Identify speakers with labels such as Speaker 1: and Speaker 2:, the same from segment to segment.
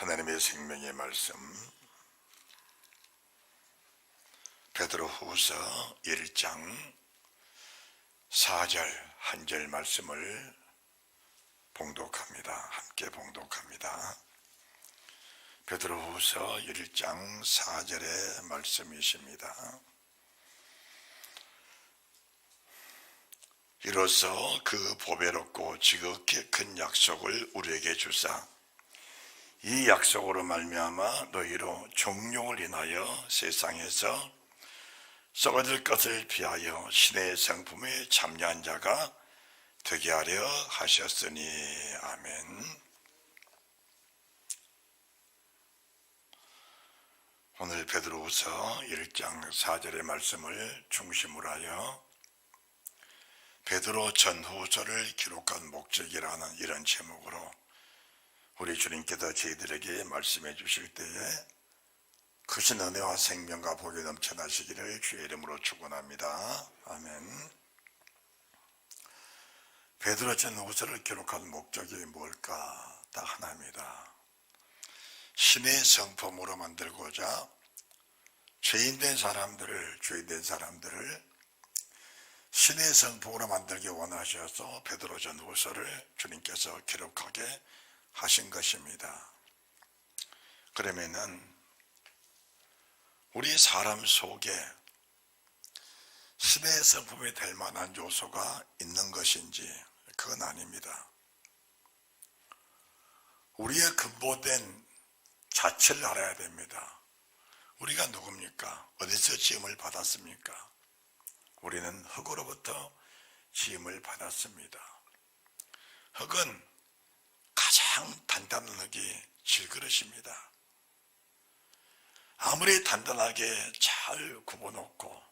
Speaker 1: 하나님의 생명의 말씀 베드로후서 1장 4절 한 절 말씀을 봉독합니다. 함께 봉독합니다. 베드로후서 1장 4절의 말씀이십니다. 이로써 그 보배롭고 지극히 큰 약속을 우리에게 주사 이 약속으로 말미암아 너희로 종용을 인하여 세상에서 썩어질 것을 피하여 신의 성품에 참여한 자가 되게 하려 하셨으니 아멘. 오늘 베드로후서 1장 4절의 말씀을 중심으로 하여 베드로 전후서를 기록한 목적이라는 이런 제목으로 우리 주님께서 저희들에게 말씀해 주실 때에 크신 은혜와 생명과 복이 넘쳐나시기를 주의 이름으로 축원합니다. 아멘. 베드로 전후서를 기록한 목적이 뭘까? 딱 하나입니다. 신의 성품으로 만들고자 죄인된 사람들을 신의 성품으로 만들기 원하셔서 베드로 전후서를 주님께서 기록하게 하신 것입니다. 그러면은 우리 사람 속에 신의 성품이 될 만한 요소가 있는 것인지 그건 아닙니다. 우리의 근본된 자체를 알아야 됩니다. 우리가 누굽니까? 어디서 지음을 받았습니까? 우리는 흙으로부터 지음을 받았습니다. 흙은 가장 단단한 흙이 질그릇입니다. 아무리 단단하게 잘 굽어놓고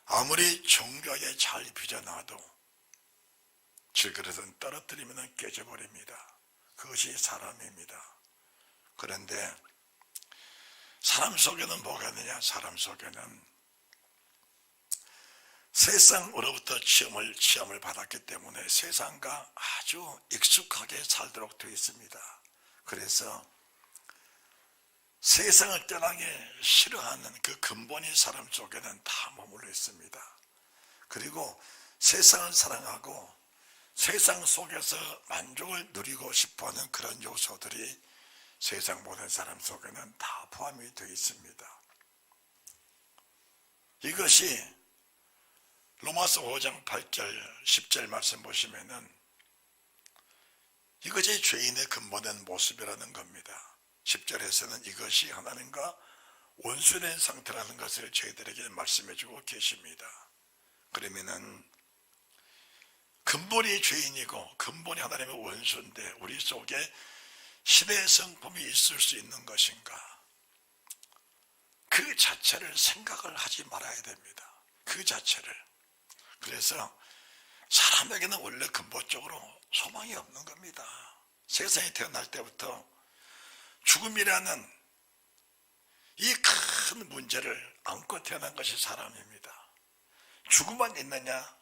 Speaker 1: 아무리 정교하게 잘 빚어놔도 질그릇은 떨어뜨리면 깨져버립니다. 그것이 사람입니다. 그런데 사람 속에는 뭐가 있느냐? 사람 속에는 세상으로부터 시험을 받았기 때문에 세상과 아주 익숙하게 살도록 되어 있습니다. 그래서 세상을 떠나기 싫어하는 그 근본이 사람 속에는 다 머물러 있습니다. 그리고 세상을 사랑하고 세상 속에서 만족을 누리고 싶어하는 그런 요소들이 세상 모든 사람 속에는 다 포함이 되어 있습니다. 이것이 로마서 5장 8절 10절 말씀 보시면은 이것이 죄인의 근본된 모습이라는 겁니다. 10절에서는 이것이 하나님과 원수된 상태라는 것을 저희들에게 말씀해 주고 계십니다. 그러면은 근본이 죄인이고 근본이 하나님의 원수인데 우리 속에 신의 성품이 있을 수 있는 것인가? 그 자체를 생각을 하지 말아야 됩니다. 그 자체를. 그래서 사람에게는 원래 근본적으로 소망이 없는 겁니다. 세상에 태어날 때부터 죽음이라는 이 큰 문제를 안고 태어난 것이 사람입니다. 죽음만 있느냐?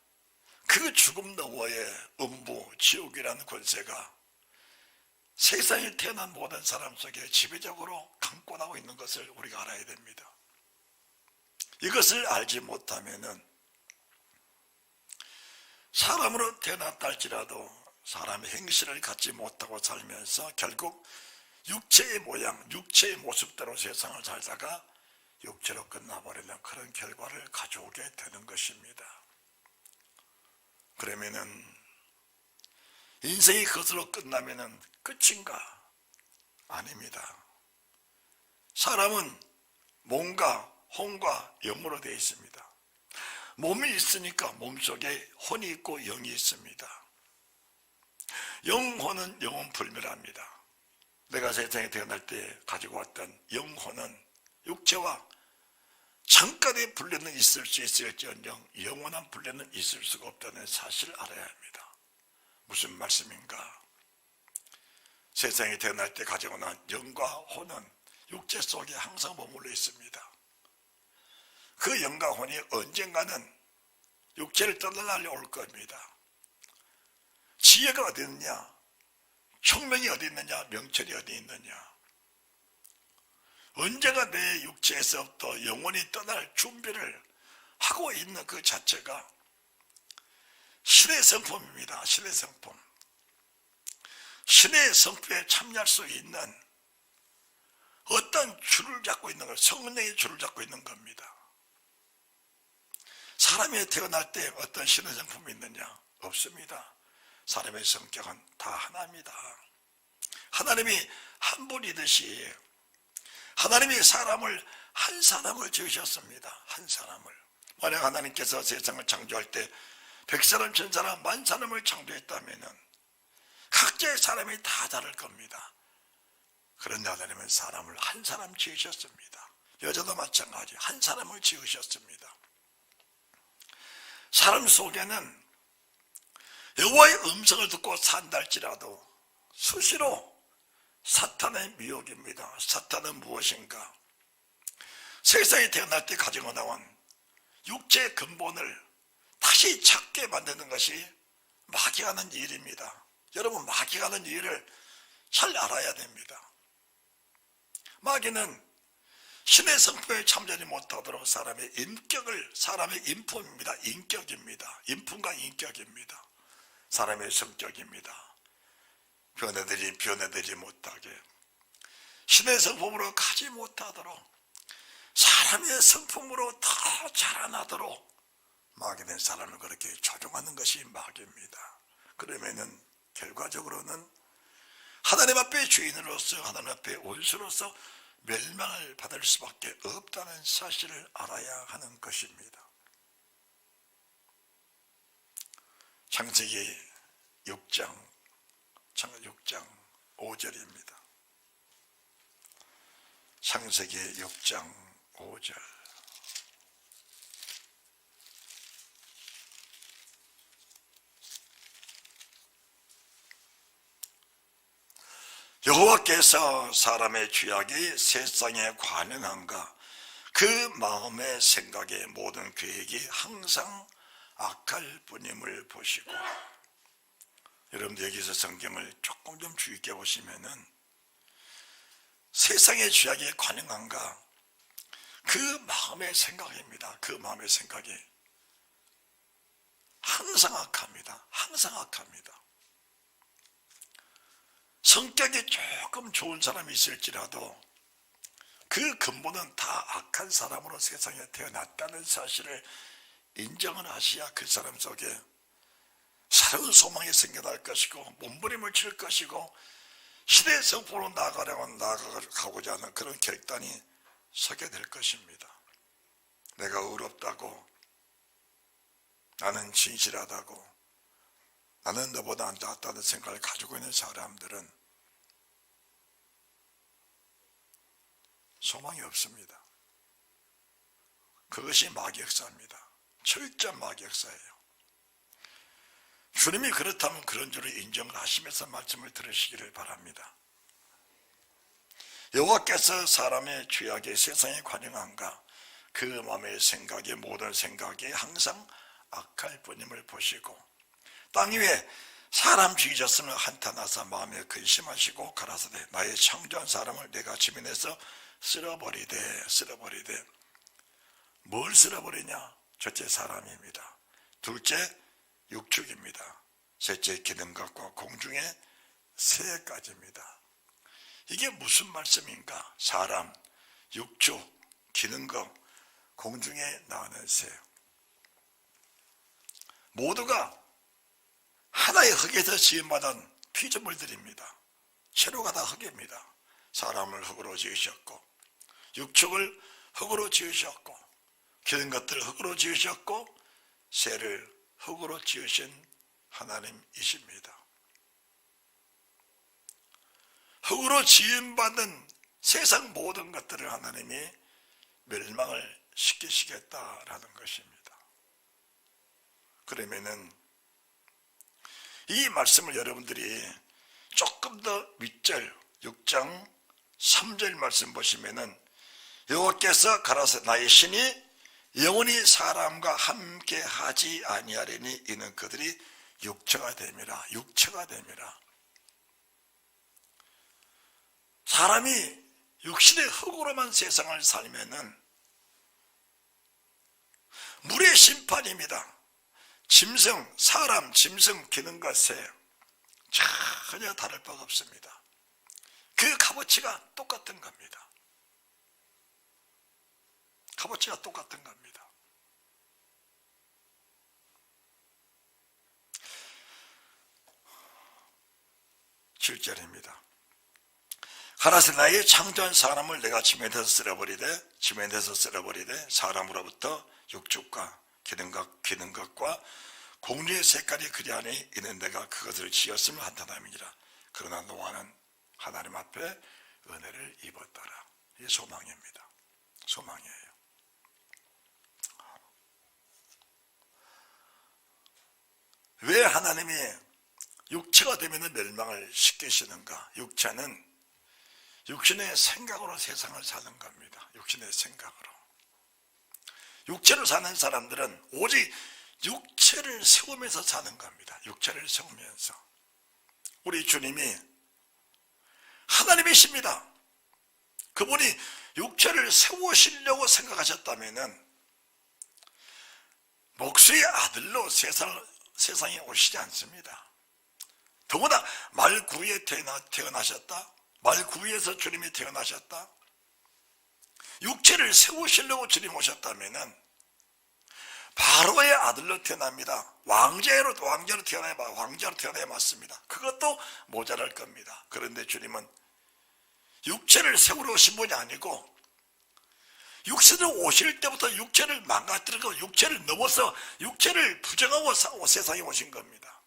Speaker 1: 그 죽음 너머에 음부, 지옥이라는 권세가 세상에 태어난 모든 사람 속에 지배적으로 강권하고 있는 것을 우리가 알아야 됩니다. 이것을 알지 못하면은 사람으로 태어났다 할지라도 사람의 행실을 갖지 못하고 살면서 결국 육체의 모양, 육체의 모습대로 세상을 살다가 육체로 끝나버리는 그런 결과를 가져오게 되는 것입니다. 그러면은 인생이 그것으로 끝나면은 끝인가? 아닙니다. 사람은 몸과 혼과 영으로 되어 있습니다. 몸이 있으니까 몸속에 혼이 있고 영이 있습니다. 영혼은 영혼 불멸합니다. 내가 세상에 태어날 때 가지고 왔던 영혼은 육체와 잠깐의 분리는 있을 수 있을지언정 영원한 분리는 있을 수가 없다는 사실을 알아야 합니다. 무슨 말씀인가? 세상에 태어날 때 가지고 난 영과 혼은 육체 속에 항상 머물러 있습니다. 그 영과 혼이 언젠가는 육체를 떠나려 올 겁니다. 지혜가 어디 있느냐? 총명이 어디 있느냐? 명철이 어디 있느냐? 언제가 내 육체에서부터 영원히 떠날 준비를 하고 있는 그 자체가 신의 성품입니다. 신의 성품. 신의 성품에 참여할 수 있는 어떤 줄을 잡고 있는 것, 성령의 줄을 잡고 있는 겁니다. 사람이 태어날 때 어떤 신의 성품이 있느냐? 없습니다. 사람의 성격은 다 하나입니다. 하나님이 한 분이듯이 하나님이 한 사람을 지으셨습니다. 한 사람을. 만약 하나님께서 세상을 창조할 때 100사람, 1000사람, 10,000사람을 창조했다면 각자의 사람이 다 다를 겁니다. 그런데 하나님은 사람을 한 사람 지으셨습니다. 여자도 마찬가지 한 사람을 지으셨습니다. 사람 속에는 여호와의 음성을 듣고 산다 할지라도 수시로 사탄의 미혹입니다. 사탄은 무엇인가? 세상에 태어날 때 가지고 나온 육체의 근본을 다시 찾게 만드는 것이 마귀가 하는 일입니다. 여러분, 마귀가 하는 일을 잘 알아야 됩니다. 마귀는 신의 성품에 참여하지 못하도록 사람의 인품입니다. 인격입니다. 인품과 인격입니다. 사람의 성격입니다. 변해되지 못하게 신의 성품으로 가지 못하도록 사람의 성품으로 더 자라나도록 마귀는 사람을 그렇게 조종하는 것이 마귀입니다. 그러면은 결과적으로는 하나님 앞에 주인으로서 하나님 앞에 원수로서 멸망을 받을 수밖에 없다는 사실을 알아야 하는 것입니다. 창세기 6장 5절입니다. 창세기 6장 5절. 여호와께서 사람의 죄악이 세상에 관영한가 그 마음의 생각의 모든 계획이 항상 악할 뿐임을 보시고. 여러분들 여기서 성경을 조금 좀 주의 깊게 보시면은 세상의 죄악이 관영한가 그 마음의 생각입니다. 그 마음의 생각이 항상 악합니다. 항상 악합니다. 성격이 조금 좋은 사람이 있을지라도 그 근본은 다 악한 사람으로 세상에 태어났다는 사실을 인정을 하셔야 그 사람 속에 새로운 소망이 생겨날 것이고 몸부림을 칠 것이고 시대의 성품으로 나아가고자 하는 그런 결단이 서게 될 것입니다. 내가 의롭다고, 나는 진실하다고, 나는 너보다 안 낫다는 생각을 가지고 있는 사람들은 소망이 없습니다. 그것이 마귀 역사입니다. 철저한 마귀 역사예요. 주님이 그렇다면 그런 줄을 인정을 하시면서 말씀을 들으시기를 바랍니다. 여호와께서 사람의 죄악에 세상에 관영한가 그 마음의 생각이 모든 생각이 항상 악할 뿐임을 보시고 땅 위에 사람 죽이셨으면 한탄하사 마음에 근심하시고 가라사대 나의 창조한 사람을 내가 지면에서 쓸어버리되 뭘 쓸어버리냐? 첫째 사람입니다. 둘째 육축입니다. 셋째 기능각과 공중의 새까지입니다. 이게 무슨 말씀인가? 사람, 육축, 기능각, 공중에 나오는 새 모두가 하나의 흙에서 지음받은 피조물들입니다. 채로가 다 흙입니다. 사람을 흙으로 지으셨고 육축을 흙으로 지으셨고 기는 것들을 흙으로 지으셨고 새를 흙으로 지으신 하나님이십니다. 흙으로 지음받은 세상 모든 것들을 하나님이 멸망을 시키시겠다라는 것입니다. 그러면은 이 말씀을 여러분들이 조금 더 윗절 6장 3절 말씀 보시면은 여호와께서 가라사대 나의 신이 영원히 사람과 함께 하지 아니하리니 이는 그들이 육체가 됨이라. 육체가 됨이라. 사람이 육신의 흙으로만 세상을 살면은 물의 심판입니다. 짐승, 사람, 짐승 기능과 새 전혀 다를 바가 없습니다. 그 값어치가 똑같은 겁니다. 값어치가 똑같은 겁니다. 7절입니다. 가라사대 나의 창조한 사람을 내가 지면에서 쓸어버리되 사람으로부터 육축과 기능각과 공중의 색깔이 그리 안에 있는 내가 그것을 지었음을 한탄함이니라. 그러나 노아는 하나님 앞에 은혜를 입었더라. 이게 소망입니다. 소망이에요. 왜 하나님이 육체가 되면 멸망을 시키시는가? 육체는 육신의 생각으로 세상을 사는 겁니다. 육신의 생각으로. 육체로 사는 사람들은 오직 육체를 세우면서 사는 겁니다. 육체를 세우면서. 우리 주님이 하나님이십니다. 그분이 육체를 세우시려고 생각하셨다면 목수의 아들로 세상에 오시지 않습니다. 더구나 말구위에 태어나셨다. 말구위에서 주님이 태어나셨다. 육체를 세우시려고 주님 오셨다면 바로의 아들로 태어납니다. 왕자로 태어나야 맞습니다. 그것도 모자랄 겁니다. 그런데 주님은 육체를 세우러 오신 분이 아니고 육체로 오실 때부터 육체를 망가뜨리고 육체를 넘어서 육체를 부정하고 세상에 오신 겁니다.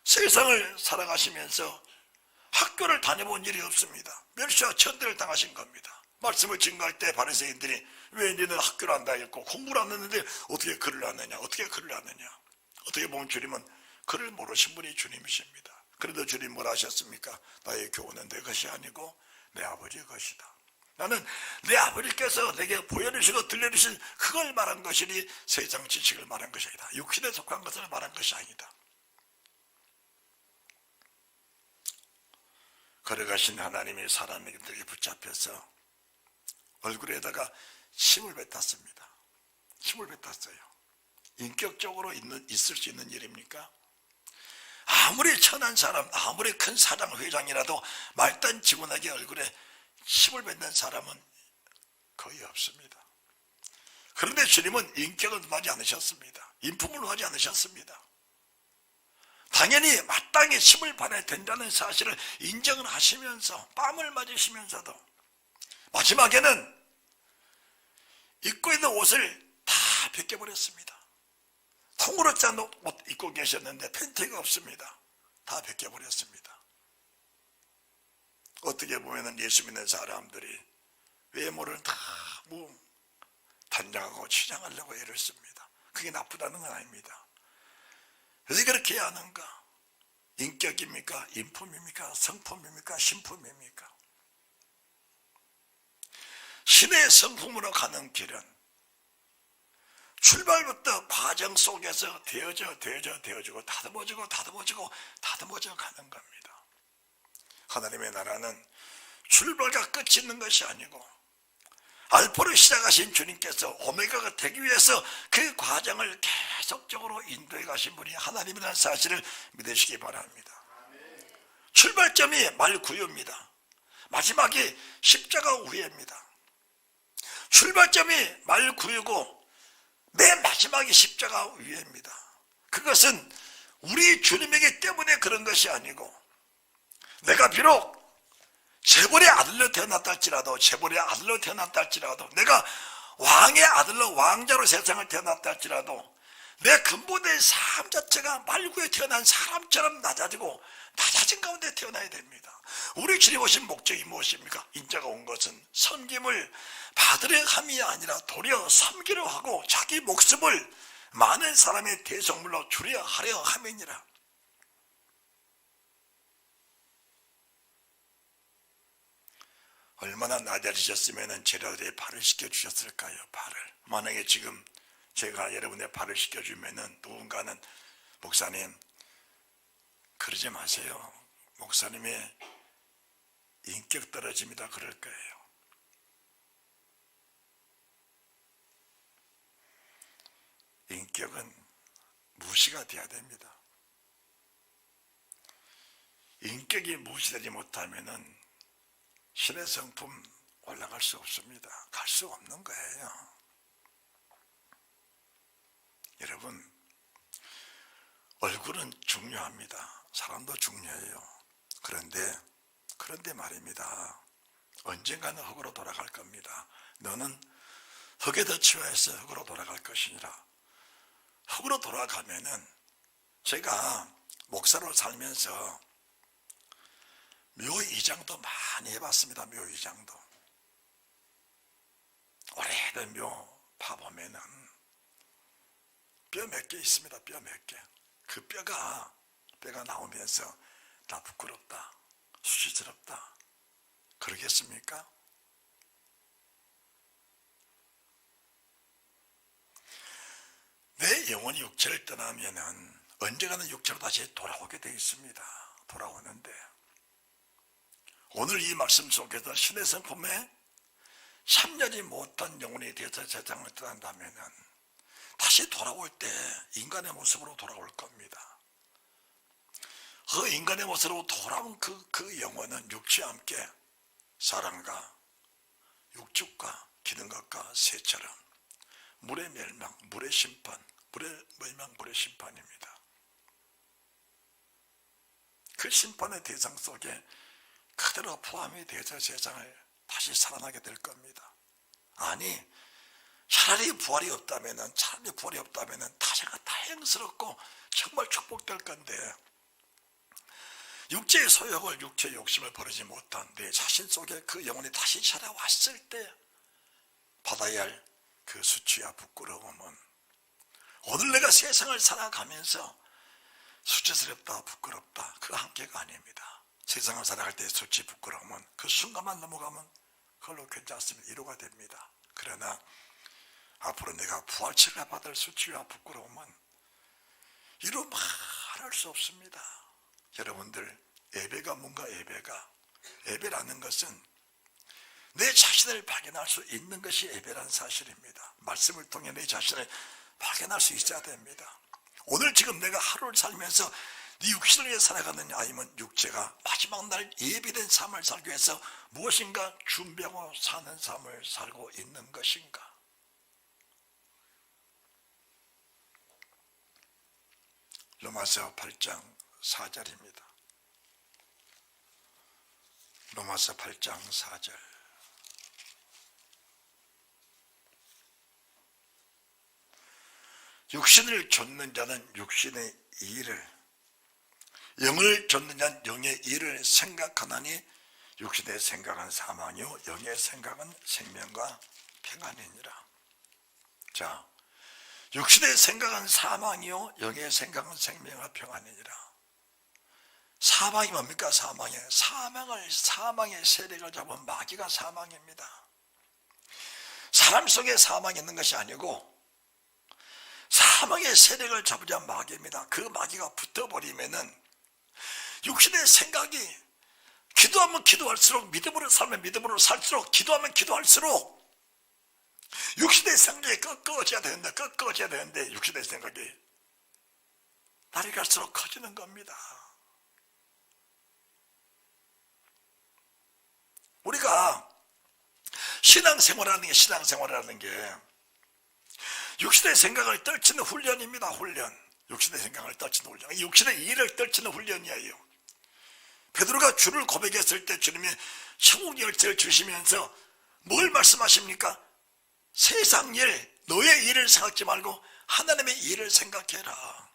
Speaker 1: 세상을 살아가시면서 학교를 다녀본 일이 없습니다. 멸시와 천대를 당하신 겁니다. 말씀을 증거할 때 바리새인들이 왜 너는 학교를 안 다녔고 공부를 안 했는데 어떻게 글을 아느냐? 어떻게 보면 주님은 글을 모르신 분이 주님이십니다. 그래도 주님 뭐라 하셨습니까? 나의 교훈은 내 것이 아니고 내 아버지의 것이다. 나는 내 아버지께서 내게 보여주시고 들려주신 그걸 말한 것이니 세상 지식을 말한 것이 아니다. 육신에 속한 것을 말한 것이 아니다. 걸어가신 하나님이 사람에게 붙잡혀서 얼굴에다가 침을 뱉었습니다. 침을 뱉었어요. 인격적으로 있을 수 있는 일입니까? 아무리 천한 사람, 아무리 큰 사장, 회장이라도 말단 직원에게 얼굴에 침을 뱉는 사람은 거의 없습니다. 그런데 주님은 인격을 하지 않으셨습니다. 인품을 하지 않으셨습니다. 당연히 마땅히 침을 받아야 된다는 사실을 인정을 하시면서 뺨을 맞으시면서도 마지막에는 입고 있는 옷을 다 벗겨버렸습니다. 통으로 짠 옷 입고 계셨는데 팬티가 없습니다. 다 벗겨버렸습니다. 어떻게 보면 예수 믿는 사람들이 외모를 다 단장하고 치장하려고 애를 씁니다. 그게 나쁘다는 건 아닙니다. 왜 그렇게 해야 하는가? 인격입니까? 인품입니까? 성품입니까? 신품입니까? 신의 성품으로 가는 길은 출발부터 과정 속에서 되어지고 다듬어져 가는 겁니다. 하나님의 나라는 출발과 끝이 있는 것이 아니고 알파로 시작하신 주님께서 오메가가 되기 위해서 그 과정을 계속적으로 인도해 가신 분이 하나님이라는 사실을 믿으시기 바랍니다. 출발점이 말구유입니다. 마지막이 십자가 후회입니다. 출발점이 말구유고 맨 마지막이 십자가 후회입니다. 그것은 우리 주님이기 때문에 그런 것이 아니고 내가 비록 재벌의 아들로 태어났다 할지라도 내가 왕의 아들로 왕자로 세상을 태어났다 할지라도 내 근본의 삶 자체가 말구에 태어난 사람처럼 낮아진 가운데 태어나야 됩니다. 우리 주님 오신 목적이 무엇입니까? 인자가 온 것은 섬김을 받으려 함이 아니라 도리어 섬기려 하고 자기 목숨을 많은 사람의 대속물로 주려 하려 함이니라. 얼마나 낮아지셨으면 제자들의 발을 씻겨주셨을까요? 발을. 만약에 지금 제가 여러분의 발을 씻겨주면 누군가는 목사님 그러지 마세요. 목사님의 인격 떨어집니다. 그럴 거예요. 인격은 무시가 돼야 됩니다. 인격이 무시되지 못하면은 신의 성품 올라갈 수 없습니다. 갈 수 없는 거예요. 여러분, 얼굴은 중요합니다. 사람도 중요해요. 그런데 말입니다. 언젠가는 흙으로 돌아갈 겁니다. 너는 흙에 덧치워서 흙으로 돌아갈 것이니라. 흙으로 돌아가면은 제가 목사로 살면서 묘이장도 많이 해봤습니다. 묘이장도. 오래된 묘 파보면은 뼈 몇 개 있습니다. 뼈 몇 개. 그 뼈가 나오면서 나 부끄럽다, 수치스럽다 그러겠습니까? 내 영혼이 육체를 떠나면은 언젠가는 육체로 다시 돌아오게 되어 있습니다. 돌아오는데 오늘 이 말씀 속에서 신의 성품에 참여하지 못한 영혼에 대해서 세상을 떠난다면은 다시 돌아올 때 인간의 모습으로 돌아올 겁니다. 그 인간의 모습으로 돌아온 그 영혼은 육체와 함께 사랑과 육축과 기는 것과 새처럼 물의 멸망, 물의 심판, 물의 멸망, 물의 심판입니다. 그 심판의 대상 속에 그대로 포함이 돼서 세상을 다시 살아나게 될 겁니다. 아니, 차라리 부활이 없다면은 다시가 다행스럽고 정말 축복될 건데 육체의 소욕을, 육체의 욕심을 버리지 못한 내 자신 속에 그 영혼이 다시 찾아왔을 때 받아야 할 그 수치와 부끄러움은 오늘 내가 세상을 살아가면서 수치스럽다, 부끄럽다 그 한계가 아닙니다. 세상을 살아갈 때의 수치, 부끄러움은 그 순간만 넘어가면 그걸로 괜찮습니다. 위로가 됩니다. 그러나 앞으로 내가 부활체가 받을 수치와 부끄러움은 이루 말할 수 없습니다. 여러분들, 예배가 뭔가 예배라는 것은 내 자신을 발견할 수 있는 것이 예배라는 사실입니다. 말씀을 통해 내 자신을 발견할 수 있어야 됩니다. 오늘 지금 내가 하루를 살면서 네 육신을 위해 살아가느냐, 아니면 육체가 마지막 날 예비된 삶을 살기 위해서 무엇인가 준비하고 사는 삶을 살고 있는 것인가? 로마서 8장 4절입니다. 로마서 8장 4절. 육신을 좇는 자는 육신의 일을, 영을 좇는 자는 영의 일을 생각하나니 육신의 생각은 사망이요 영의 생각은 생명과 평안이니라. 자, 육신의 생각은 사망이요 영의 생각은 생명과 평안이니라. 사망이 뭡니까? 사망의 세력을 잡은 마귀가 사망입니다. 사람 속에 사망이 있는 것이 아니고 사망의 세력을 잡으자 마귀입니다. 그 마귀가 붙어버리면은 육신의 생각이, 기도하면 기도할수록, 믿음으로 살면 믿음으로 살수록, 기도하면 기도할수록 육신의 생각이 꺾어져야 되는데 육신의 생각이 날이 갈수록 커지는 겁니다. 우리가 신앙생활이라는 게 육신의 생각을 떨치는 훈련입니다. 육신의 생각을 떨치는 훈련, 육신의 일을 떨치는 훈련이에요. 베드로가 주를 고백했을 때 주님이 천국 열쇠를 주시면서 뭘 말씀하십니까? 세상 일, 너의 일을 생각하지 말고 하나님의 일을 생각해라.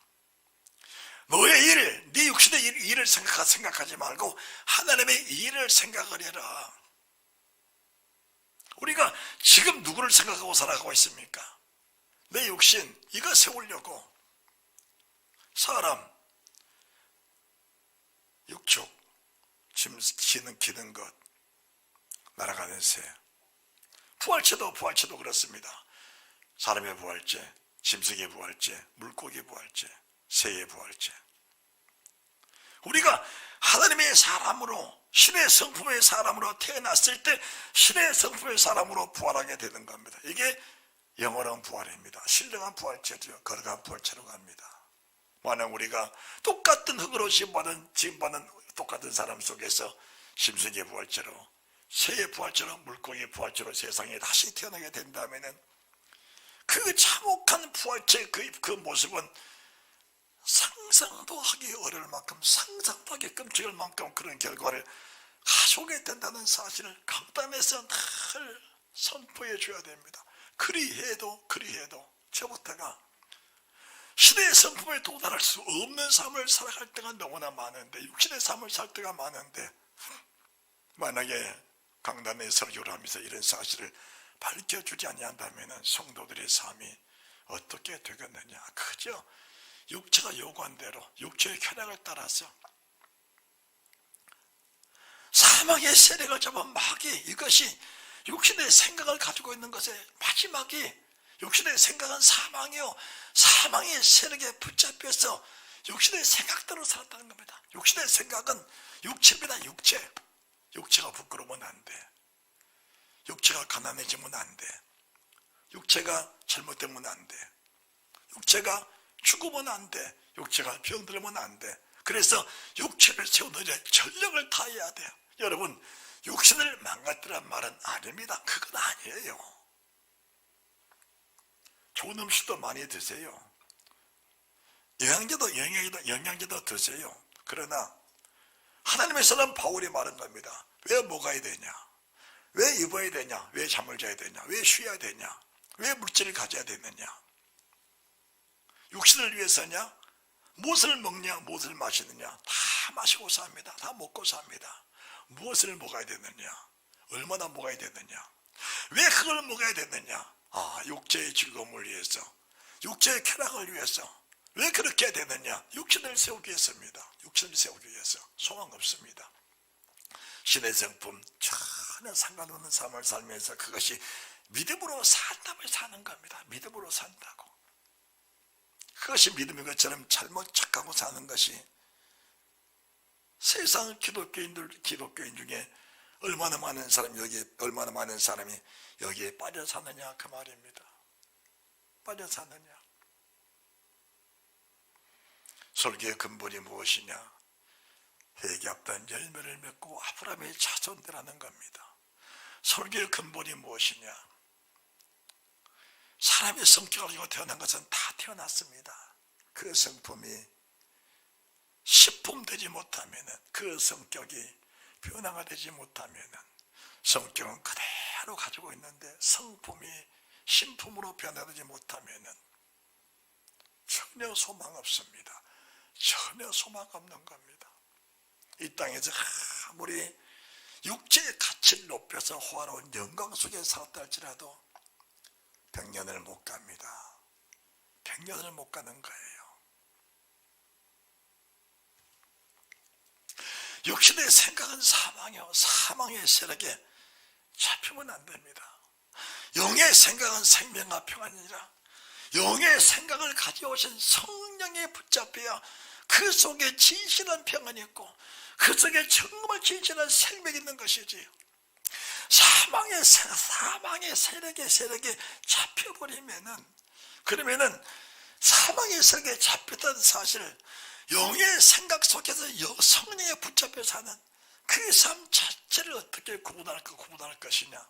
Speaker 1: 너의 일, 네 육신의 일을 생각하지 말고 하나님의 일을 생각을 해라. 우리가 지금 누구를 생각하고 살아가고 있습니까? 내 육신, 이거 세우려고 사람, 육축, 기는 것, 날아가는 새. 부활체도 그렇습니다. 사람의 부활체, 짐승의 부활체, 물고기 부활체, 새의 부활체. 우리가 하나님의 사람으로, 신의 성품의 사람으로 태어났을 때 신의 성품의 사람으로 부활하게 되는 겁니다. 이게 영원한 부활입니다. 신령한 부활체죠. 거룩한 부활체로 갑니다. 만약 우리가 똑같은 흙으로 지음받은 똑같은 사람 속에서 심승의 부활체로, 새의 부활체로, 물고기의 부활체로 세상에 다시 태어나게 된다면 그 참혹한 부활체 그 모습은 상상도 하기 어려울 만큼, 상상도 하기 끔찍할 만큼 그런 결과를 가져오게 된다는 사실을 강단에서 늘 선포해 줘야 됩니다. 그리해도 저부터가 신의 성품에 도달할 수 없는 삶을 살아갈 때가 너무나 많은데, 육신의 삶을 살 때가 많은데, 만약에 강단에 설교를 하면서 이런 사실을 밝혀주지 아니한다면 성도들의 삶이 어떻게 되겠느냐. 그저 육체가 요구한 대로, 육체의 쾌락을 따라서 사망의 세력을 잡은 마귀, 이것이 육신의 생각을 가지고 있는 것의 마지막이, 육신의 생각은 사망이요, 사망의 세력에 붙잡혀서 육신의 생각대로 살았다는 겁니다. 육신의 생각은 육체입니다. 육체가 부끄러우면 안 돼. 육체가 가난해지면 안 돼. 육체가 잘못되면 안 돼. 육체가 죽으면 안 돼. 육체가 병들면 안 돼. 그래서 육체를 세우는데 전력을 다해야 돼요. 여러분, 육신을 망가뜨리란 말은 아닙니다. 그건 아니에요. 좋은 음식도 많이 드세요. 영양제도 드세요. 그러나 하나님의 사람 바울이 말한 겁니다. 왜 먹어야 되냐? 왜 입어야 되냐? 왜 잠을 자야 되냐? 왜 쉬어야 되냐? 왜 물질을 가져야 되느냐? 육신을 위해서냐? 무엇을 먹냐? 무엇을 마시느냐? 다 마시고 삽니다. 다 먹고 삽니다. 무엇을 먹어야 되느냐? 얼마나 먹어야 되느냐? 왜 그걸 먹어야 되느냐? 육체의 즐거움을 위해서, 육체의 쾌락을 위해서. 왜 그렇게 해야 되느냐? 육신을 세우기 위해서입니다. 육신을 세우기 위해서. 소망 없습니다. 신의 성품 전혀 상관없는 삶을 살면서 그것이 믿음으로 산다면 사는 겁니다. 믿음으로 산다고. 그것이 믿음인 것처럼 잘못 착하고 사는 것이, 세상 기독교인 중에 얼마나 많은 사람이 여기에 빠져 사느냐, 그 말입니다. 빠져 사느냐. 설교의 근본이 무엇이냐? 회개합던 열매를 맺고 아브라함의 자손들하는 겁니다. 설교의 근본이 무엇이냐? 사람의 성격을 가지고 태어난 것은 다 태어났습니다. 그 성품이 시품되지 못하면, 그 성격이 변화가 되지 못하면, 성격은 그대로 가지고 있는데 성품이 신품으로 변화되지 못하면 전혀 소망 없습니다. 전혀 소망 없는 겁니다. 이 땅에서 아무리 육체의 가치를 높여서 호화로운 영광 속에 살았다 할지라도 100년을 못 갑니다. 100년을 못 가는 거예요. 육신의 생각은 사망이요, 사망의 세력에 잡히면 안 됩니다. 영의 생각은 생명과 평안이니라. 영의 생각을 가져오신 성령에 붙잡혀야 그 속에 진실한 평안이 있고 그 속에 정말 진실한 생명이 있는 것이지. 사망의 세력에 잡혀버리면은, 그러면은 사망의 세력에 잡혔다는 사실을 영의 생각 속에서 성령에 붙잡혀 사는 그 삶 자체를 어떻게 구분할 것이냐.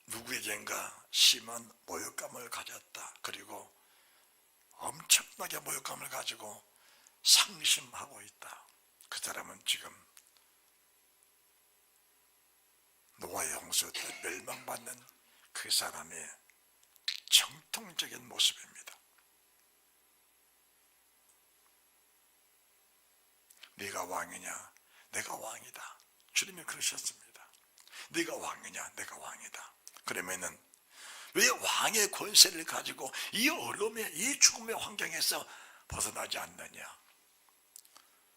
Speaker 1: 누구에겐가 심한 모욕감을 가졌다. 그리고 엄청나게 모욕감을 가지고 상심하고 있다. 그 사람은 지금 노아의 홍수 때 멸망받는 그 사람의 정통적인 모습입니다. 네가 왕이냐? 내가 왕이다. 주님이 그러셨습니다. 네가 왕이냐? 내가 왕이다. 그러면은 왜 왕의 권세를 가지고 이 어려움의, 이 죽음의 환경에서 벗어나지 않느냐?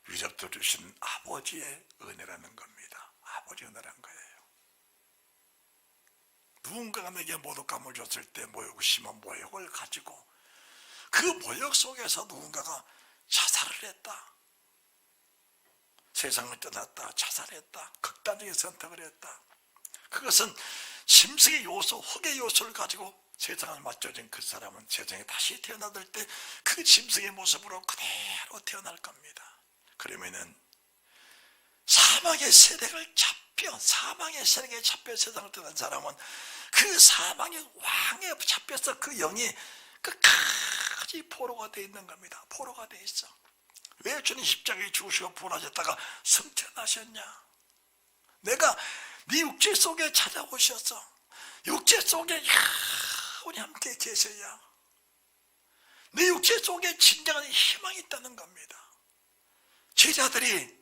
Speaker 1: 위협도 주신 아버지의 은혜라는 겁니다. 아버지의 은혜라는 거예요. 누군가가 내게 모독감을 줬을 때 심한 모욕을 가지고 그 모욕 속에서 누군가가 자살을 했다. 세상을 떠났다. 자살했다. 극단적인 선택을 했다. 그것은 짐승의 요소, 흑의 요소를 가지고 세상을 맞춰진 그 사람은 세상에 다시 태어나들 때 그 짐승의 모습으로 그대로 태어날 겁니다. 그러면은 사망의 세력에 잡혀 세상을 떠난 사람은 그 사망의 왕에 잡혀서 그 영이 끝까지 포로가 되어 있는 겁니다. 포로가 되어 있어. 왜 주님 십자가에 죽으시고 부활하셨다가 승천하셨냐? 내가 네 육체 속에 찾아오셔서 육체 속에 영원히 함께 계셔야 내 육체 속에 진정한 희망이 있다는 겁니다. 제자들이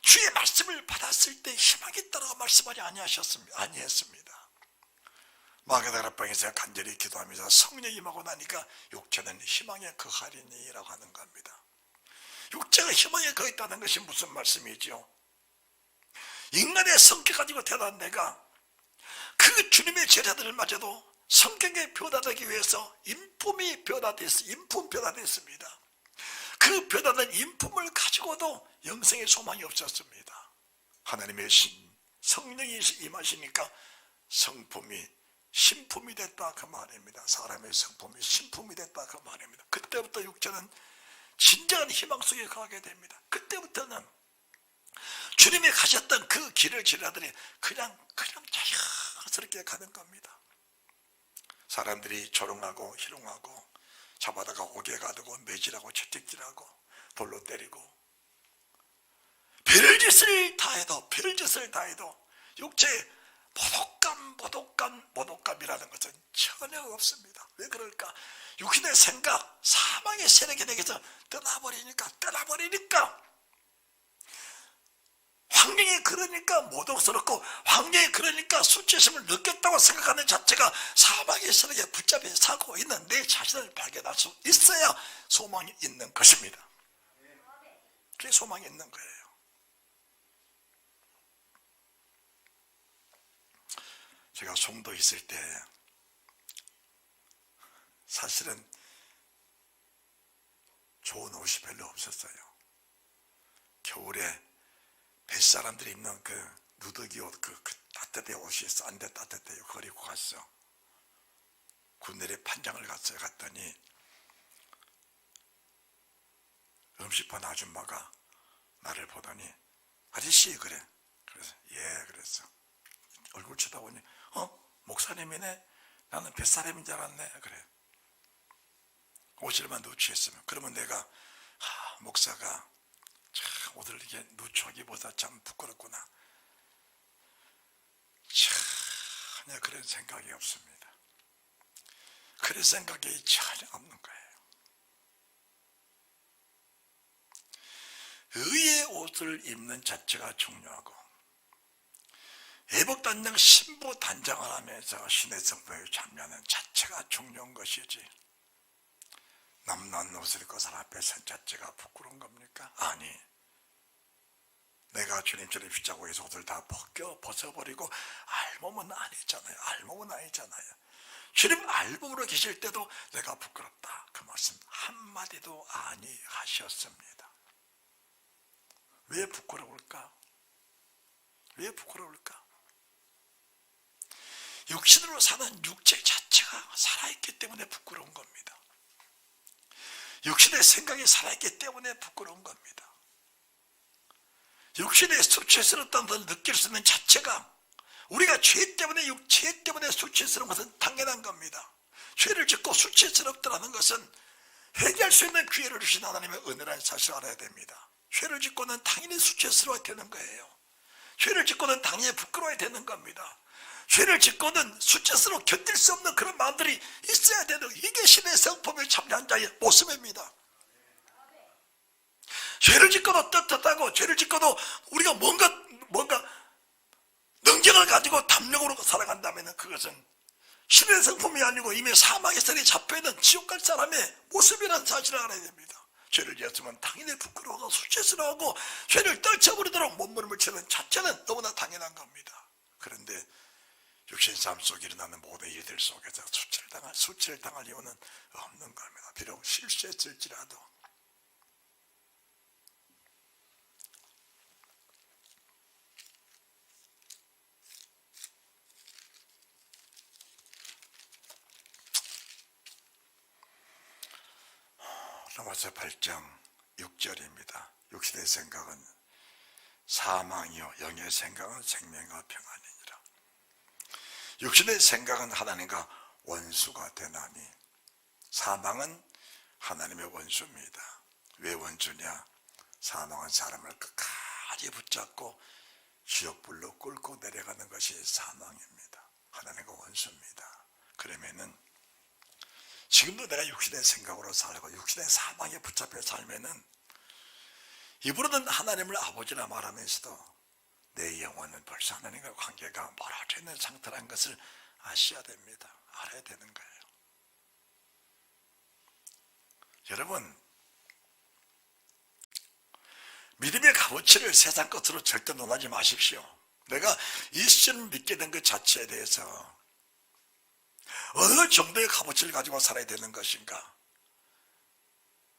Speaker 1: 주의 말씀을 받았을 때 희망이 있다고 말씀하지 아니했습니다. 마가다라 방에서 간절히 기도하면서 성령이 임하고 나니까 육체는 희망에 거하리니라고 하는 겁니다. 육체가 희망에 거했다는 것이 무슨 말씀이죠? 인간의 성격 가지고 태어난 내가 그 주님의 제자들을 맞아도 성경에 변화되기 위해서 인품 변화됐습니다. 그 변화된 인품을 가지고도 영생의 소망이 없었습니다. 하나님의 성령이 임하시니까 성품이 신품이 됐다 그 말입니다. 사람의 성품이 신품이 됐다 그 말입니다. 그때부터 육체는 진정한 희망 속에 가게 됩니다. 그때부터는 주님이 가셨던 그 길을 제자들이 그냥 자연스럽게 가는 겁니다. 사람들이 조롱하고 희롱하고 잡아다가 옥에 가두고 매질하고 채찍질하고 돌로 때리고 별짓을 다 해도 육체에 모독감이라는 것은 전혀 없습니다. 왜 그럴까? 육신의 생각, 사망의 세력이 내게서 떠나버리니까 환경이 그러니까 모독스럽고 환경이 그러니까 수치심을 느꼈다고 생각하는 자체가 사망의 세력에 붙잡혀 살고 있는 내 자신을 발견할 수 있어야 소망이 있는 것입니다. 그게 소망이 있는 거예요. 제가 송도에 있을 때 사실은 좋은 옷이 별로 없었어요. 겨울에 뱃사람들이 입는 그 누더기 옷, 그 따뜻한 옷이 있어. 안돼 따뜻해요. 그걸 입고 갔어. 군내리 판장을 갔어요. 갔더니 음식판 아줌마가 나를 보더니 아저씨 그래. 그래서 예 그랬어. 얼굴 쳐다보니 목사님이네. 나는 뱃사람인 줄 알았네. 그래. 옷을만 누추했으면 그러면 내가 목사가 참 옷을 이렇게 누추하기보다 참 부끄럽구나. 전혀 그런 생각이 없습니다. 그런 생각이 전혀 없는 거예요. 의의 옷을 입는 자체가 중요하고 애복단장 신부 단장을 하면서 신의 성품에 참여하는 자체가 중요한 것이지 남난 옷을 입고 사람 앞에 선 자체가 부끄러운 겁니까? 아니, 내가 주님처럼 십자가에서 옷을 다 벗어버리고 알몸은 아니잖아요. 주님 알몸으로 계실 때도 내가 부끄럽다 그 말씀 한마디도 아니하셨습니다. 왜 부끄러울까? 육신으로 사는 육체 자체가 살아있기 때문에 부끄러운 겁니다. 육신의 생각이 살아있기 때문에 부끄러운 겁니다. 육신의 수치스럽다는 것을 느낄 수 있는 자체가 우리가 죄 때문에 수치스러운 것은 당연한 겁니다. 죄를 짓고 수치스럽다는 것은 회개할 수 있는 기회를 주신 하나님의 은혜라는 사실을 알아야 됩니다. 죄를 짓고는 당연히 수치스러워야 되는 거예요. 죄를 짓고는 당연히 부끄러워야 되는 겁니다. 죄를 짓고는 수치스러워 견딜 수 없는 그런 마음들이 있어야 되는 이게 신의 성품에 참여한 자의 모습입니다. 죄를 짓고도 떳떳하고 죄를 짓고도 우리가 뭔가 능력을 가지고 담력으로 살아간다면 그것은 신의 성품이 아니고 이미 사망의 선에 잡혀있는 지옥 갈 사람의 모습이라는 사실을 알아야 됩니다. 죄를 지었으면 당연히 부끄러워하고 수치스러워하고 죄를 떨쳐버리도록 몸부림을 치는 자체는 너무나 당연한 겁니다. 그런데 육신의 삶 속에 일어나는 모든 일들 속에서 수치를 당할 이유는 없는 겁니다. 비록 실수했을지라도. 로마서 8장 6절입니다. 육신의 생각은 사망이요 영의 생각은 생명과 평안이니라. 육신의 생각은 하나님과 원수가 되나니 사망은 하나님의 원수입니다. 왜 원수냐? 사망은 사람을 끝까지 붙잡고 지옥불로 끌고 내려가는 것이 사망입니다. 하나님과 원수입니다. 그러면은 지금도 내가 육신의 생각으로 살고 육신의 사망에 붙잡혀 살면은 입으로는 하나님을 아버지라 말하면서도 내 영혼은 벌써 하나님과 관계가 멀어져 있는 상태라는 것을 아셔야 됩니다. 알아야 되는 거예요. 여러분, 믿음의 값어치를 세상 것으로 절대 논하지 마십시오. 내가 예수님을 믿게 된 것 자체에 대해서 어느 정도의 값어치를 가지고 살아야 되는 것인가?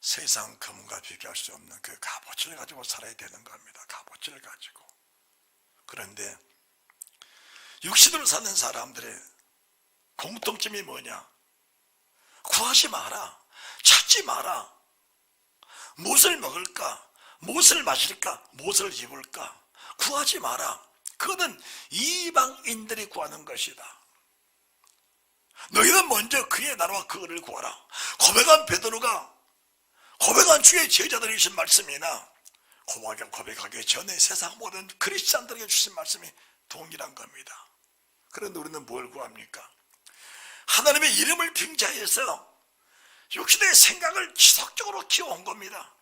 Speaker 1: 세상 금과 비교할 수 없는 그 값어치를 가지고 살아야 되는 겁니다. 값어치를 가지고. 그런데 육신으로 사는 사람들의 공통점이 뭐냐? 구하지 마라. 찾지 마라. 무엇을 먹을까? 무엇을 마실까? 무엇을 입을까? 구하지 마라. 그거는 이방인들이 구하는 것이다. 너희는 먼저 그의 나라와 그를 구하라. 고백한 베드로가 고백한 주의 제자들이 주신 말씀이나 고백하기 전에 세상 모든 그리스도인들에게 주신 말씀이 동일한 겁니다. 그런데 우리는 뭘 구합니까? 하나님의 이름을 빙자해서 육신의 생각을 지속적으로 키워온 겁니다.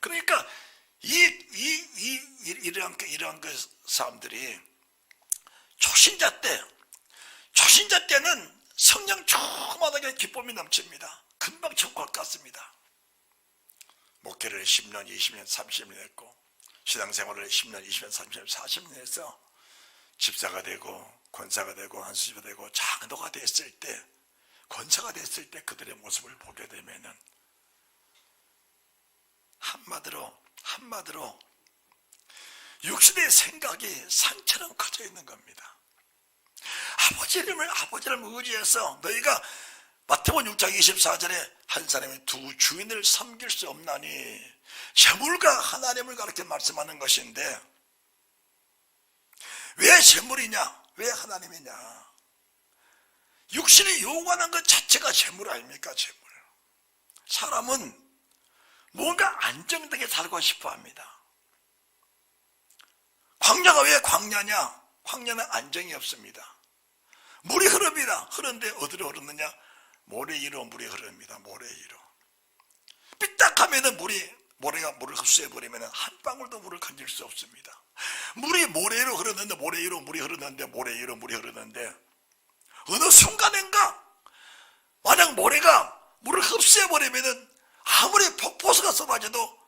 Speaker 1: 그러니까 이러한 그 사람들이 초신자 때는 성령 충만하게 기쁨이 넘칩니다. 금방 천국 같습니다. 목회를 10년, 20년, 30년 했고 신앙생활을 10년, 20년, 30년, 40년 해서 집사가 되고 권사가 되고 안수지가 되고 장로가 됐을 때, 권사가 됐을 때 그들의 모습을 보게 되면은 한마디로 육신의 생각이 산처럼 커져 있는 겁니다. 아버지를 의지해서 너희가 마태복음 6장 24절에 한 사람이 두 주인을 섬길 수 없나니 재물과 하나님을 가르쳐 말씀하는 것인데 왜 재물이냐? 왜 하나님이냐? 육신이 요구하는 것 자체가 재물 아닙니까? 재물. 사람은 뭔가 안정되게 살고 싶어 합니다. 광야가 왜 광야냐? 광야는 안정이 없습니다. 물이 흐릅니다. 흐르는데 어디로 흐르느냐? 모래 위로 물이 흐릅니다. 모래 위로. 삐딱하면은 모래가 물을 흡수해버리면 한 방울도 물을 건질 수 없습니다. 물이 모래 위로 흐르는데 모래 위로 물이 흐르는데 모래 위로 물이 흐르는데 어느 순간인가 만약 모래가 물을 흡수해버리면은 아무리 폭포수가 쏟아져도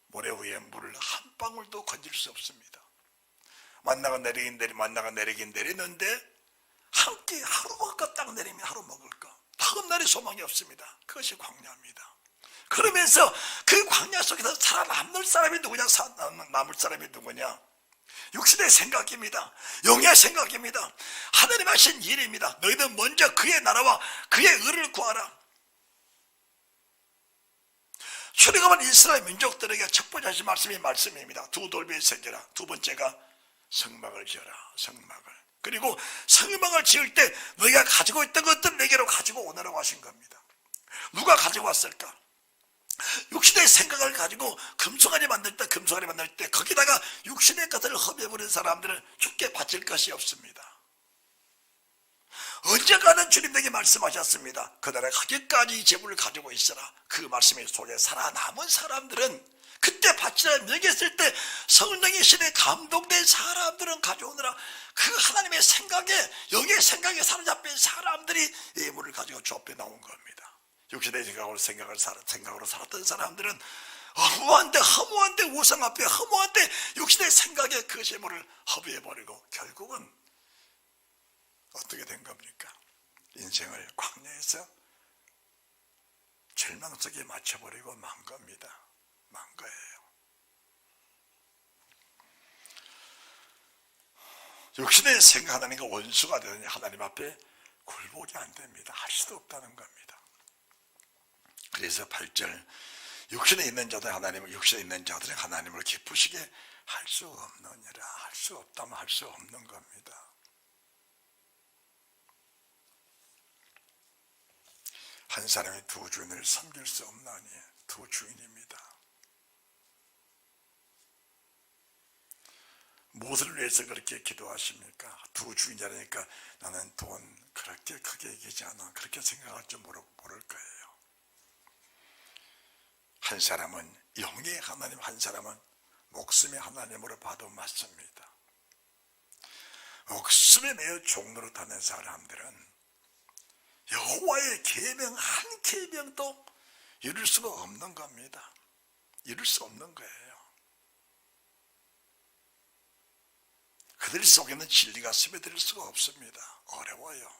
Speaker 1: 모래 위에 물을 한 방울도 건질 수 없습니다. 만나가 내리긴 내리는데 한 끼 하루가 딱 내리면 하루 먹을 거. 다음 날이 소망이 없습니다. 그것이 광야입니다. 그러면서 그 광야 속에서 살아남을 사람이 누구냐? 남을 사람이 누구냐? 육신의 생각입니다. 영의 생각입니다. 하나님 하신 일입니다. 너희는 먼저 그의 나라와 그의 의를 구하라. 출애굽한 이스라엘 민족들에게 첫 번째 하신 말씀입니다. 두 돌비를 새겨라. 두 번째가 성막을 지어라. 성막을. 그리고 성막을 지을 때 너희가 가지고 있던 것들 내게로 가지고 오너라고 하신 겁니다. 누가 가지고 왔을까? 육신의 생각을 가지고 금송아지 만들 때 거기다가 육신의 것을 허비해버린 사람들은 죽게 바칠 것이 없습니다. 언젠가는 주님에게 말씀하셨습니다. 그날에 가기까지 이 재물을 가지고 있어라. 그 말씀의 속에 살아남은 사람들은 그때 바치라 먹였을 때 성령의 신에 감동된 사람들은 가져오느라 그 하나님의 생각에 영의 생각에 사로잡힌 사람들이 예물을 가지고 좁혀 나온 겁니다. 육신의 생각으로 살았던 사람들은 허무한데 우상 앞에 허무한데 육신의 생각에 그 재물을 허비해버리고 결국은 어떻게 된 겁니까? 인생을 광야에서 절망 속에 맞춰버리고 만 겁니다. 만 거예요. 육신의 생각하는 게 원수가 되느니 하나님 앞에 굴복이 안 됩니다. 할 수도 없다는 겁니다. 그래서 8절 육신에 있는 자들 하나님을 육신에 있는 자들은 하나님을 기쁘시게 할 수 없느니라. 할 수 없다면 할 수 없는 겁니다. 한 사람이 두 주인을 섬길 수 없나니 두 주인입니다. 무엇을 위해서 그렇게 기도하십니까? 두 주인이라니까 나는 돈 그렇게 크게 얘기하지 않아. 그렇게 생각할 줄 모를 거예요. 한 사람은 영의 하나님, 한 사람은 목숨의 하나님으로 봐도 맞습니다. 목숨에 매여 종로로 타는 사람들은 여호와의 계명 한 계명도 이룰 수가 없는 겁니다. 이룰 수 없는 거예요. 그들 속에는 진리가 스며들 수가 없습니다. 어려워요.